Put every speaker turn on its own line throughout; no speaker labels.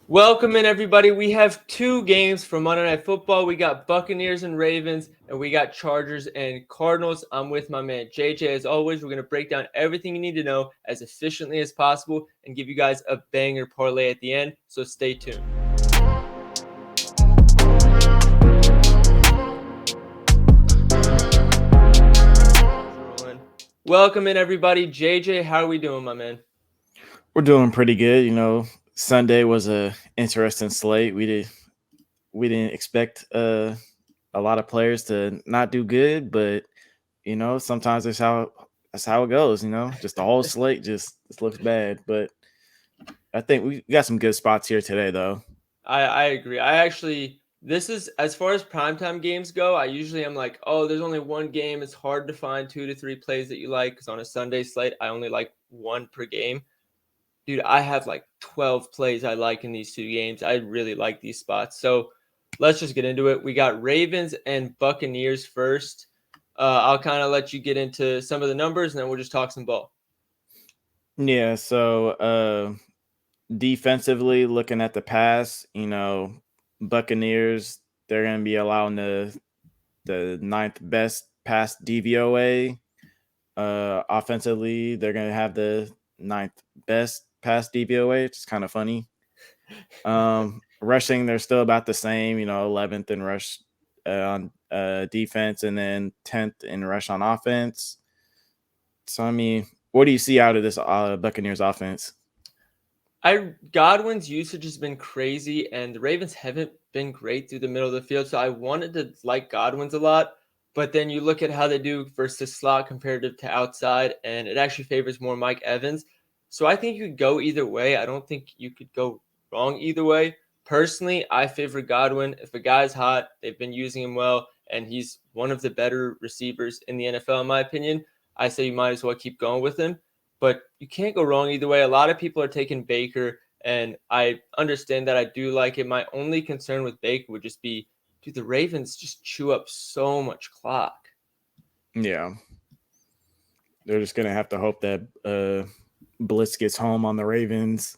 Welcome in, everybody. We have two games for Monday Night Football. We got Buccaneers and Ravens, and we got Chargers and Cardinals. I'm with my man JJ. As always, we're going to break down everything you need to know as efficiently as possible and give you guys a banger parlay at the end, so stay tuned. Welcome in, everybody. JJ, how are we doing, my man?
We're doing pretty good. Sunday was a interesting slate. We didn't expect a lot of players to not do good, but sometimes that's how it goes. Just the whole slate just looks bad. But I think we got some good spots here today, though.
I agree. This is as far as primetime games go. I usually am like, oh, there's only one game. It's hard to find 2 to 3 plays that you like because on a Sunday slate, I only like one per game. Dude, I have like 12 plays I like in these two games. I really like these spots. So let's just get into it. We got Ravens and Buccaneers first. I'll kind of let you get into some of the numbers and then we'll just talk some ball.
Yeah. So defensively, looking at the pass, Buccaneers, they're going to be allowing the ninth best pass DVOA. Offensively, they're going to have the ninth best pass DVOA, which is kind of funny. Rushing, they're still about the same, 11th in rush on defense and then 10th in rush on offense. So, I mean, what do you see out of this Buccaneers offense?
Godwin's usage has been crazy, and the Ravens haven't been great through the middle of the field. So I wanted to like Godwin's a lot, but then you look at how they do versus slot comparative to outside, and it actually favors more Mike Evans. So I think you could go either way. I don't think you could go wrong either way. Personally, I favor Godwin. If a guy's hot, they've been using him well, and he's one of the better receivers in the NFL, in my opinion. I say you might as well keep going with him. But you can't go wrong either way. A lot of people are taking Baker, and I understand that. I do like it. My only concern with Baker would just be, dude, the Ravens just chew up so much clock.
Yeah. They're just going to have to hope that Blitz gets home on the Ravens.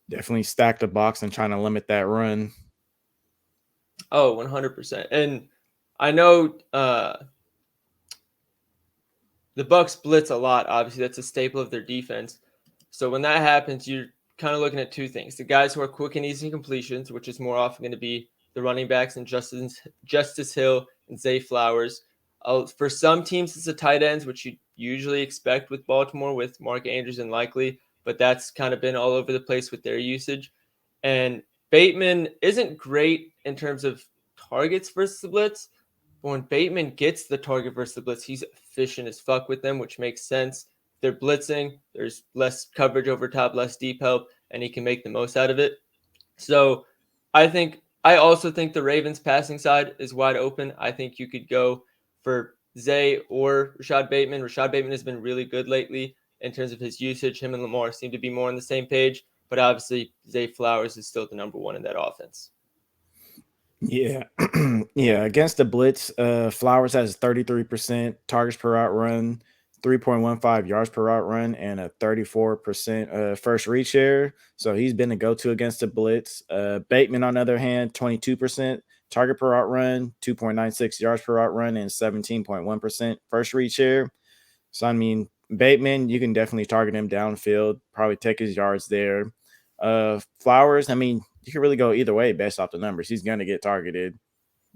Definitely stack the box and trying to limit that run.
Oh, 100%. And I know the Bucs blitz a lot. Obviously, that's a staple of their defense. So when that happens, you're kind of looking at two things: the guys who are quick and easy completions, which is more often going to be the running backs and Justice Hill and Zay Flowers. For some teams, it's the tight ends, which you usually expect with Baltimore, with Mark Andrews and Likely, but that's kind of been all over the place with their usage. And Bateman isn't great in terms of targets versus the blitz, but when Bateman gets the target versus the blitz, he's efficient as fuck with them, which makes sense. If they're blitzing, there's less coverage over top, less deep help, and he can make the most out of it. So I also think the Ravens passing side is wide open. I think you could go for Zay or Rashad Bateman. Rashad Bateman has been really good lately in terms of his usage. Him and Lamar seem to be more on the same page, but obviously Zay Flowers is still the number one in that offense.
Yeah. Yeah. Against the blitz, Flowers has 33% targets per route run, 3.15 yards per route run, and a 34% first read share. So he's been a go-to against the blitz. Bateman, on the other hand, 22% target per route run, 2.96 yards per route run, and 17.1% first read share. So, I mean, Bateman, you can definitely target him downfield, probably take his yards there. Flowers, I mean, you can really go either way based off the numbers. He's going to get targeted.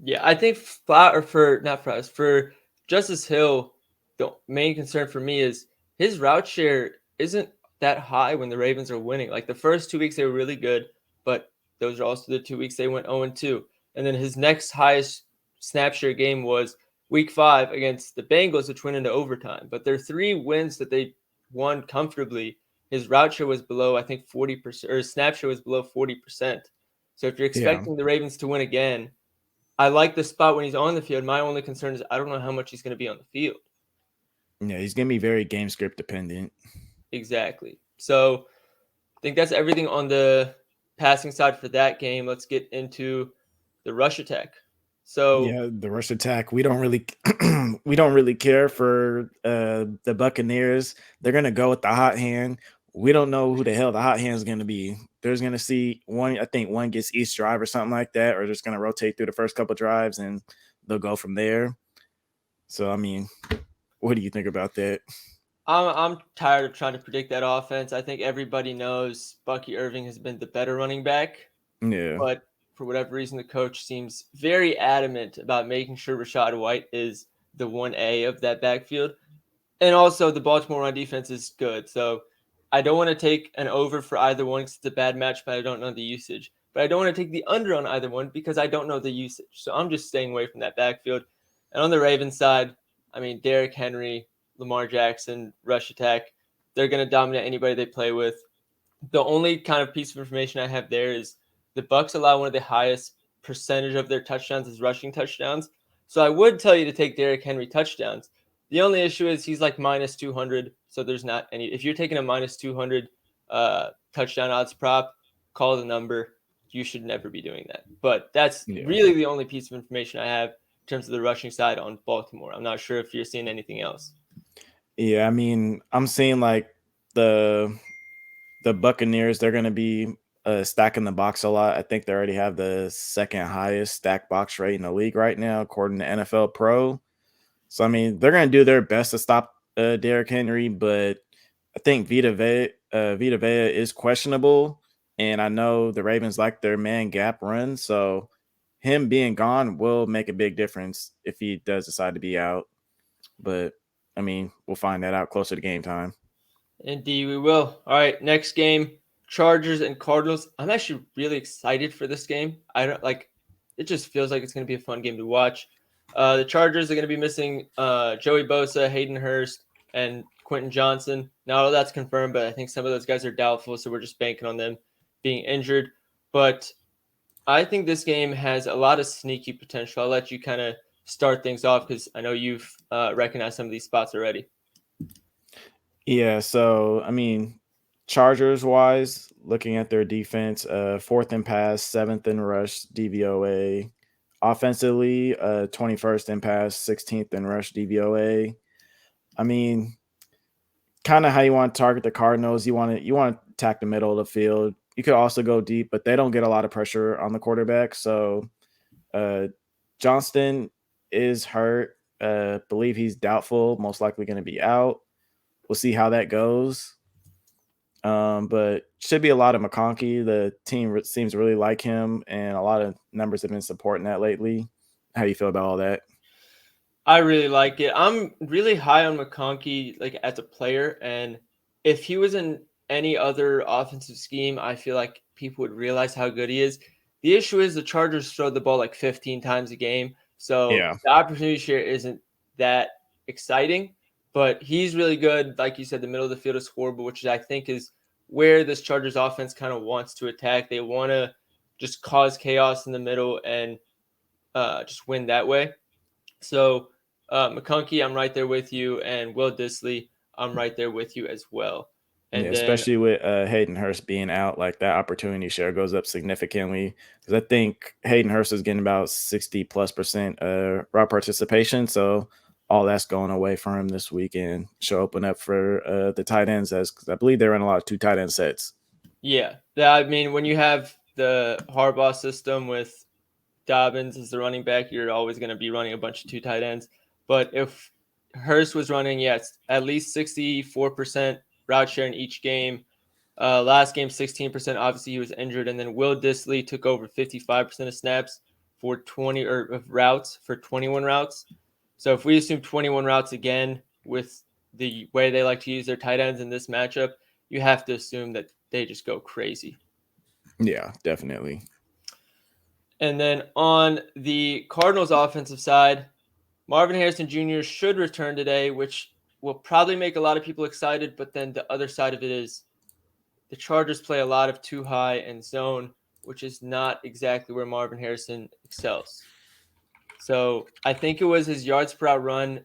Yeah, I think for Justice Hill, the main concern for me is his route share isn't that high when the Ravens are winning. Like the first 2 weeks they were really good, but those are also the 2 weeks they went 0-2. And then his next highest snap share game was week 5 against the Bengals, which went into overtime. But their 3 wins that they won comfortably, his route share was below, I think, 40%, or his snap share was below 40%. So if you're
Yeah.
expecting the Ravens to win again, I like the spot when he's on the field. My only concern is I don't know how much he's going to be on the field.
Yeah, he's going to be very game script dependent.
Exactly. So I think that's everything on the passing side for that game. Let's get into the rush attack. So
Yeah, the rush attack. We don't really we don't really care for the Buccaneers. They're gonna go with the hot hand. we don't know who the hell the hot hand is going to be. There's going to see one. I think one gets each drive or something like that, or just going to rotate through the first couple drives and they'll go from there. So, I mean, what do you think about that?
I'm tired of trying to predict that offense. I think everybody knows Bucky Irving has been the better running back,
Yeah.
but for whatever reason, the coach seems very adamant about making sure Rashad White is the 1A of that backfield. And also, the Baltimore run defense is good. So I don't want to take an over for either one because it's a bad match, but I don't know the usage. But I don't want to take the under on either one because I don't know the usage. So I'm just staying away from that backfield. And on the Ravens side, I mean, Derrick Henry, Lamar Jackson, rush attack, they're going to dominate anybody they play with. The only kind of piece of information I have there is the Bucs allow one of the highest percentage of their touchdowns as rushing touchdowns. So I would tell you to take Derrick Henry touchdowns. The only issue is he's like minus 200, so there's not any. If you're taking a minus 200 touchdown odds prop, call the number. You should never be doing that. But that's
Yeah.
really the only piece of information I have in terms of the rushing side on Baltimore. I'm not sure if you're seeing anything else.
Yeah. I mean, I'm seeing like the Buccaneers, they're going to be stacking the box a lot. I think they already have the second highest stack box rate in the league right now, according to NFL Pro. So, I mean, they're going to do their best to stop Derrick Henry, but I think Vita Vea is questionable. And I know the Ravens like their man gap run. So, him being gone will make a big difference if he does decide to be out. But, I mean, we'll find that out closer to game time.
Indeed, we will. All right, next game, Chargers and Cardinals. I'm actually really excited for this game. I don't like. It just feels like it's going to be a fun game to watch. The Chargers are going to be missing Joey Bosa, Hayden Hurst, and Quentin Johnson. Now all that's confirmed, but I think some of those guys are doubtful, so we're just banking on them being injured. But I think this game has a lot of sneaky potential. I'll let you kind of start things off because I know you've recognized some of these spots already.
Yeah, so I mean, Chargers wise, looking at their defense, fourth in pass, seventh in rush, DVOA. Offensively, 21st in pass, 16th in rush, DVOA. I mean, kind of how you want to target the Cardinals. You want to attack the middle of the field. You could also go deep, but they don't get a lot of pressure on the quarterback. So uh, Johnston is hurt. Believe he's doubtful, most likely going to be out. We'll see how that goes. But should be a lot of McConkey. The team seems to really like him, and a lot of numbers have been supporting that lately. How do you feel about all that?
I really like it. I'm really high on McConkey, like as a player, and if he was in any other offensive scheme, I feel like people would realize how good he is. The issue is the Chargers throw the ball like 15 times a game, so
Yeah,
the opportunity share isn't that exciting. But he's really good. Like you said, the middle of the field is horrible, which I think is where this Chargers offense kind of wants to attack. They want to just cause chaos in the middle and just win that way. So McConkey, I'm right there with you, and Will Disley, I'm right there with you as well.
yeah,
And then
especially with Hayden Hurst being out, like that opportunity share goes up significantly. Because I think Hayden Hurst is getting about 60+% raw participation, so all that's going away for him this weekend. Should open up for the tight ends as because I believe they run a lot of two tight end sets.
yeah, I mean, when you have the Harbaugh system with Dobbins as the running back, you're always going to be running a bunch of two tight ends. But if Hurst was running, yes, at least 64% route share in each game. Last game, 16%. Obviously, he was injured. And then Will Disley took over 55% of snaps for 20 or of routes for 21 routes. So if we assume 21 routes again with the way they like to use their tight ends in this matchup, you have to assume that they just go crazy.
Yeah, definitely.
And then on the Cardinals offensive side, Marvin Harrison Jr. should return today, which will probably make a lot of people excited. But then the other side of it is the Chargers play a lot of too high and zone, which is not exactly where Marvin Harrison excels. So I think it was his yards per out run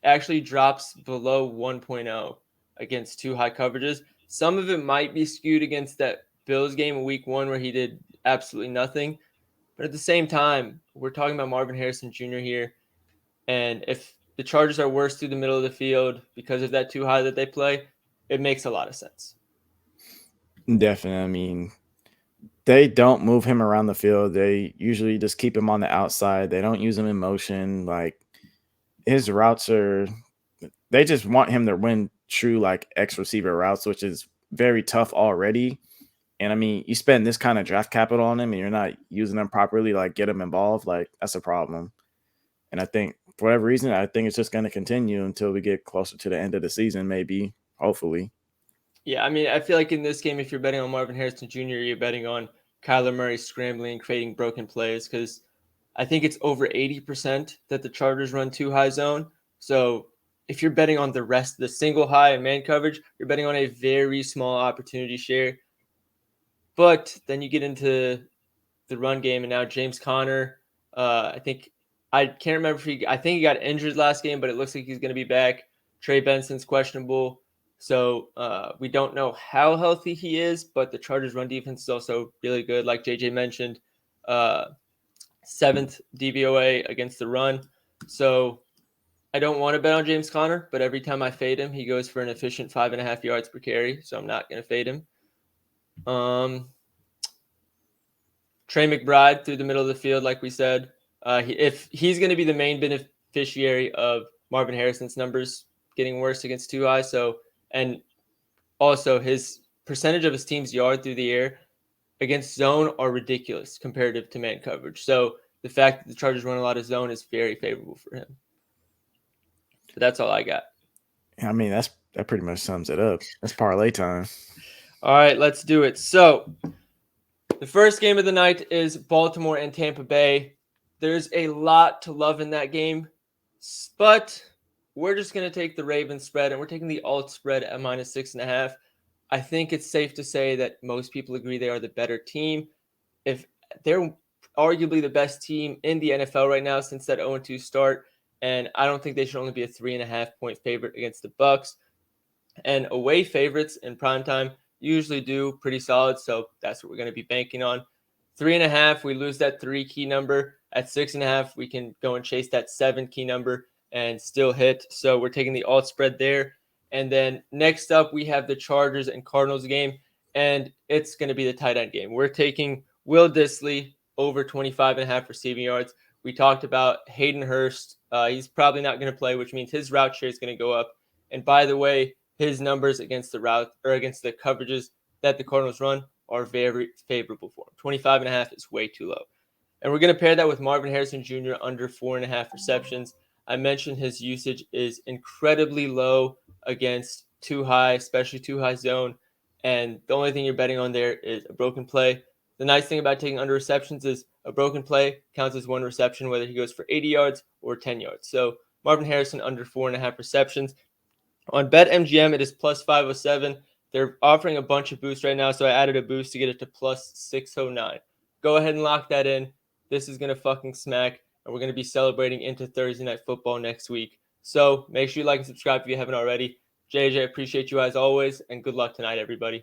actually drops below 1.0 against too high coverages. Some of it might be skewed against that Bills game in week one where he did absolutely nothing. But at the same time, we're talking about Marvin Harrison Jr. here. And if the Chargers are worse through the middle of the field because of that too high that they play, it makes a lot of sense.
Definitely. I mean, they don't move him around the field. They usually just keep him on the outside. They don't use him in motion. Like his routes are, they just want him to win true like X receiver routes, which is very tough already. And I mean, you spend this kind of draft capital on him and you're not using them properly, like get him involved, like that's a problem. And I think for whatever reason, I think it's just going to continue until we get closer to the end of the season, maybe, hopefully.
Yeah, I mean, I feel like in this game, if you're betting on Marvin Harrison Jr., you're betting on Kyler Murray scrambling, creating broken plays, because I think it's over 80% that the Chargers run too high zone. So if you're betting on the rest, the single high and man coverage, you're betting on a very small opportunity share. But then you get into the run game, and now James Conner, I can't remember if I think he got injured last game, but it looks like he's going to be back. Trey Benson's questionable. So we don't know how healthy he is, but the Chargers' run defense is also really good. Like JJ mentioned, 7th DVOA against the run. So I don't want to bet on James Conner, but every time I fade him, he goes for an efficient 5.5 yards per carry. So I'm not going to fade him. Trey McBride through the middle of the field, like we said. If he's going to be the main beneficiary of Marvin Harrison's numbers getting worse against too high. So, and also his percentage of his team's yard through the air against zone are ridiculous comparative to man coverage. So the fact that the Chargers run a lot of zone is very favorable for him. But that's all I got.
I mean, that pretty much sums it up. That's parlay time.
All right, let's do it. So the first game of the night is Baltimore and Tampa Bay. There's a lot to love in that game, but we're just going to take the Ravens spread, and we're taking the alt spread at -6.5. I think it's safe to say that most people agree they are the better team. If they're arguably the best team in the NFL right now since that 0-2 start, and I don't think they should only be a 3.5 point favorite against the Bucs. And away favorites in primetime usually do pretty solid, so that's what we're going to be banking on. 3.5, we lose that 3 key number. At 6.5, we can go and chase that 7 key number and still hit. So we're taking the alt spread there. And then next up, we have the Chargers and Cardinals game, and it's going to be the tight end game. We're taking Will Dissly over 25.5 receiving yards. We talked about Hayden Hurst. He's probably not going to play, which means his route share is going to go up. And by the way, his numbers against the route or against the coverages that the Cardinals run are very favorable for him. 25.5 is way too low. And we're going to pair that with Marvin Harrison Jr. under 4.5 receptions. I mentioned his usage is incredibly low against too high, especially too high zone. And the only thing you're betting on there is a broken play. The nice thing about taking under receptions is a broken play counts as 1 reception, whether he goes for 80 yards or 10 yards. So Marvin Harrison under 4.5 receptions. On BetMGM, it is plus 507. They're offering a bunch of boosts right now, so I added a boost to get it to plus 609. Go ahead and lock that in. This is going to fucking smack, and we're going to be celebrating into Thursday Night Football next week. So make sure you like and subscribe if you haven't already. JJ, appreciate you as always, and good luck tonight, everybody.